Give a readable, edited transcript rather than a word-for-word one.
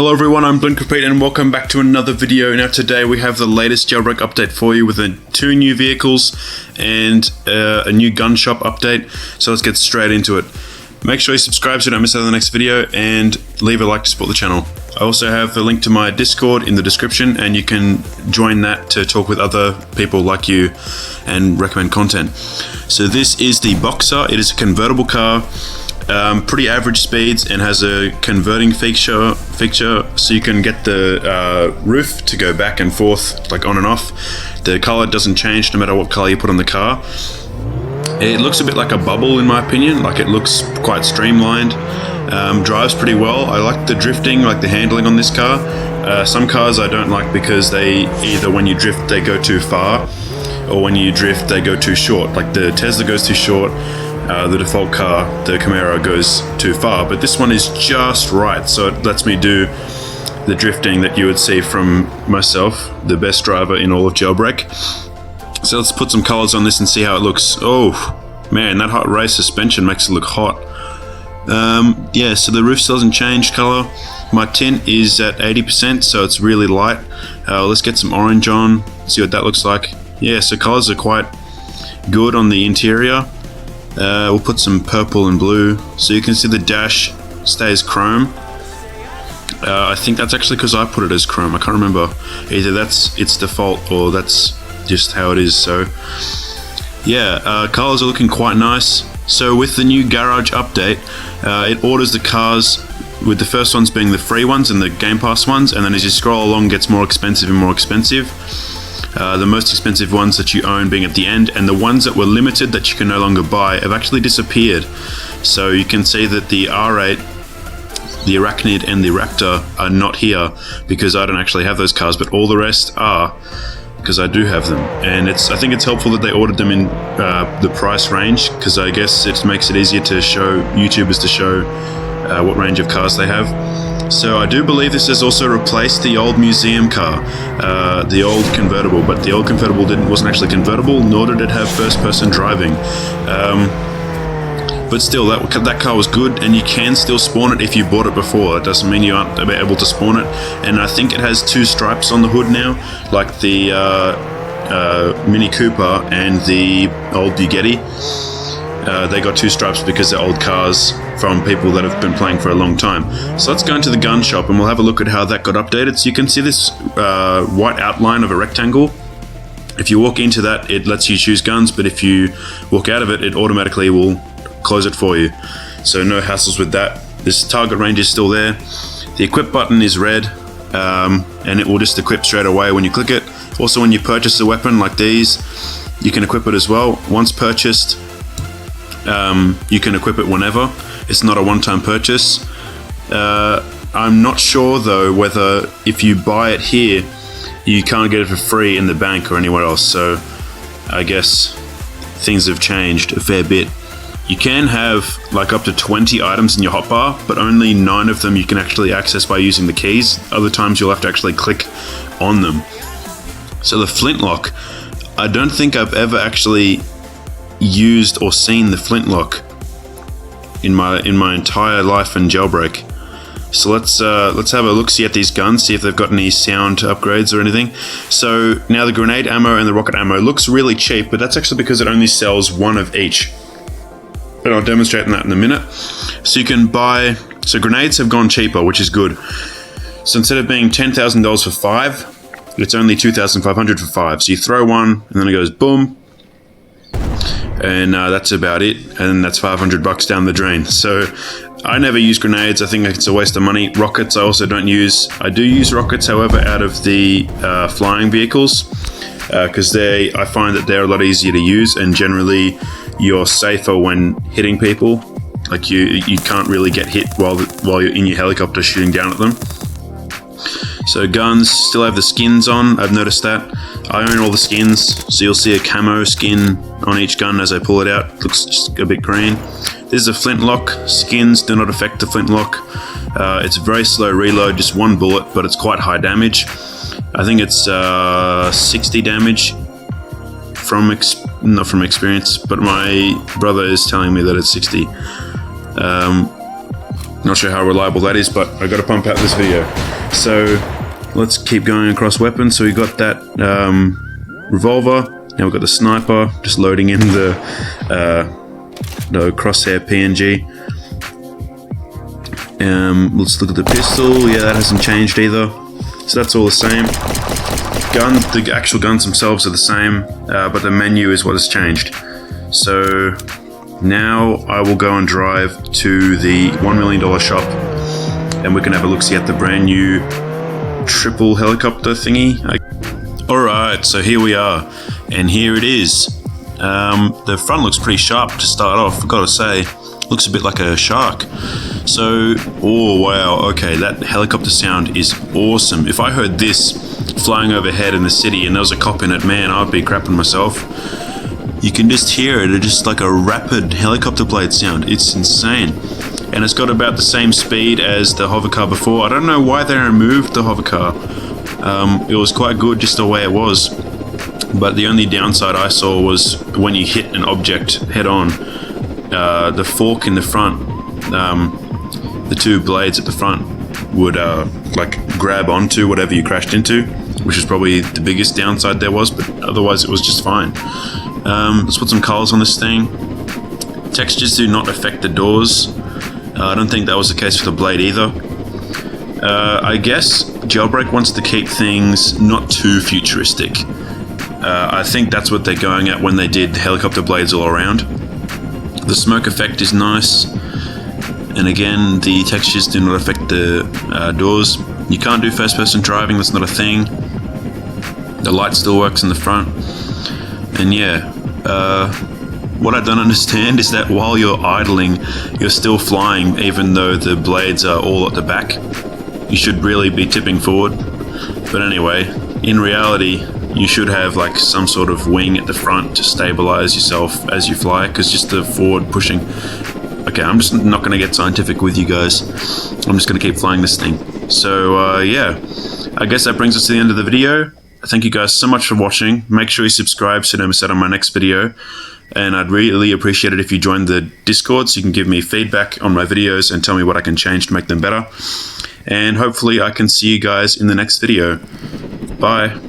Hello everyone, I'm Pete and welcome back to another video. Now today we have the latest jailbreak update for you with two new vehicles and a new gun shop update. So let's get straight into it. Make sure you subscribe so you don't miss out on the next video and leave a like to support the channel. I also have a link to my Discord in the description and you can join that to talk with other people like you and recommend content. So this is the Boxer. It is a convertible car. Pretty average speeds and has a converting feature so you can get the roof to go back and forth, like on and off. The color doesn't change no matter what color you put on the car. It looks a bit like a bubble in my opinion, like it looks quite streamlined. Drives pretty well. I like the drifting, like the handling on this car. Some cars I don't like because they either when you drift they go too far or when you drift they go too short. Like the Tesla goes too short. The default car, the Camaro, goes too far, but this one is just right, so it lets me do the drifting that you would see from myself, the best driver in all of Jailbreak. So let's put some colors on this and see how it looks. Oh man, that hot race suspension makes it look hot. Yeah, so the roof still hasn't changed color. My tint is at 80%, so it's really light. Let's get some orange on, see what that looks like. Yeah, so colors are quite good on the interior. We'll put some purple and blue so you can see the dash stays chrome. I think that's actually because I put it as chrome. I can't remember. Either that's its default or that's just how it is. So yeah, colors are looking quite nice. So with the new garage update, it orders the cars with the first ones being the free ones and the Game Pass ones, and then as you scroll along it gets more expensive and more expensive. The most expensive ones that you own being at the end, and the ones that were limited that you can no longer buy have actually disappeared. So you can see that the R8, the Arachnid and the Raptor are not here because I don't actually have those cars, but all the rest are because I do have them. And I think it's helpful that they ordered them in the price range, because I guess it makes it easier to show YouTubers to show what range of cars they have. So I do believe this has also replaced the old museum car, the old convertible, but the old convertible wasn't actually convertible, nor did it have first-person driving. But still, that car was good, and you can still spawn it if you bought it before. It doesn't mean you aren't able to spawn it. And I think it has two stripes on the hood now, like the Mini Cooper and the old Bugatti. They got two stripes because they're old cars from people that have been playing for a long time. So let's go into the gun shop and we'll have a look at how that got updated. So you can see this white outline of a rectangle. If you walk into that, it lets you choose guns, but if you walk out of it, it automatically will close it for you. So no hassles with that. This target range is still there. The equip button is red, and it will just equip straight away when you click it. Also, when you purchase a weapon like these, you can equip it as well. Once purchased, you can equip it whenever. It's not a one-time purchase. I'm not sure though whether if you buy it here you can't get it for free in the bank or anywhere else, so I guess things have changed a fair bit. You can have like up to 20 items in your hotbar, but only 9 of them you can actually access by using the keys. Other times you'll have to actually click on them. So the flintlock, I don't think I've ever actually used or seen the flintlock in my entire life in Jailbreak. So let's have a look, see at these guns, see if they've got any sound upgrades or anything. So now the grenade ammo and the rocket ammo looks really cheap, but that's actually because it only sells one of each. And I'll demonstrate that in a minute. So you can buy, so grenades have gone cheaper, which is good. So instead of being $10,000 for 5, it's only $2,500 for 5. So you throw one and then it goes boom. And that's about it, and that's $500 down the drain. So I never use grenades. I think it's a waste of money. Rockets I also don't use. I do use rockets, however, out of the flying vehicles, because I find that they're a lot easier to use, and generally you're safer when hitting people. Like you can't really get hit while you're in your helicopter shooting down at them. So guns still have the skins on. I've noticed that. I own all the skins, so you'll see a camo skin on each gun as I pull it out. It looks just a bit green. This is a flintlock. Skins do not affect the flintlock. It's a very slow reload, just one bullet, but it's quite high damage. I think it's 60 damage not from experience, but my brother is telling me that it's 60. Not sure how reliable that is, but I got to pump out this video. So let's keep going across weapons. So we got that revolver. Now we've got the sniper. Just loading in the crosshair PNG. Let's look at the pistol. Yeah, that hasn't changed either. So that's all the same. Guns, the actual guns themselves are the same, but the menu is what has changed. So now I will go and drive to the $1 million shop, and we can have a look-see at the brand new triple helicopter thingy. Alright, so here we are, and here it is. The front looks pretty sharp to start off, I've got to say. Looks a bit like a shark. So, oh wow, okay, that helicopter sound is awesome. If I heard this flying overhead in the city and there was a cop in it, man, I'd be crapping myself. You can just hear it, it's just like a rapid helicopter blade sound. It's insane. And it's got about the same speed as the hovercar before. I don't know why they removed the hovercar. It was quite good just the way it was. But the only downside I saw was when you hit an object head on, the fork in the front, the two blades at the front would like grab onto whatever you crashed into, which is probably the biggest downside there was, but otherwise it was just fine. Let's put some colors on this thing. Textures do not affect the doors. I don't think that was the case for the blade either. I guess Jailbreak wants to keep things not too futuristic. I think that's what they're going at when they did helicopter blades all around. The smoke effect is nice, and again, the textures do not affect the doors. You can't do first-person driving, that's not a thing. The light still works in the front. And yeah, what I don't understand is that while you're idling, you're still flying even though the blades are all at the back. You should really be tipping forward. But anyway, in reality, you should have like some sort of wing at the front to stabilize yourself as you fly, because just the forward pushing. Okay, I'm just not going to get scientific with you guys. I'm just going to keep flying this thing. So yeah, I guess that brings us to the end of the video. Thank you guys so much for watching. Make sure you subscribe so you don't miss out on my next video. And I'd really appreciate it if you joined the Discord so you can give me feedback on my videos and tell me what I can change to make them better. And hopefully I can see you guys in the next video. Bye.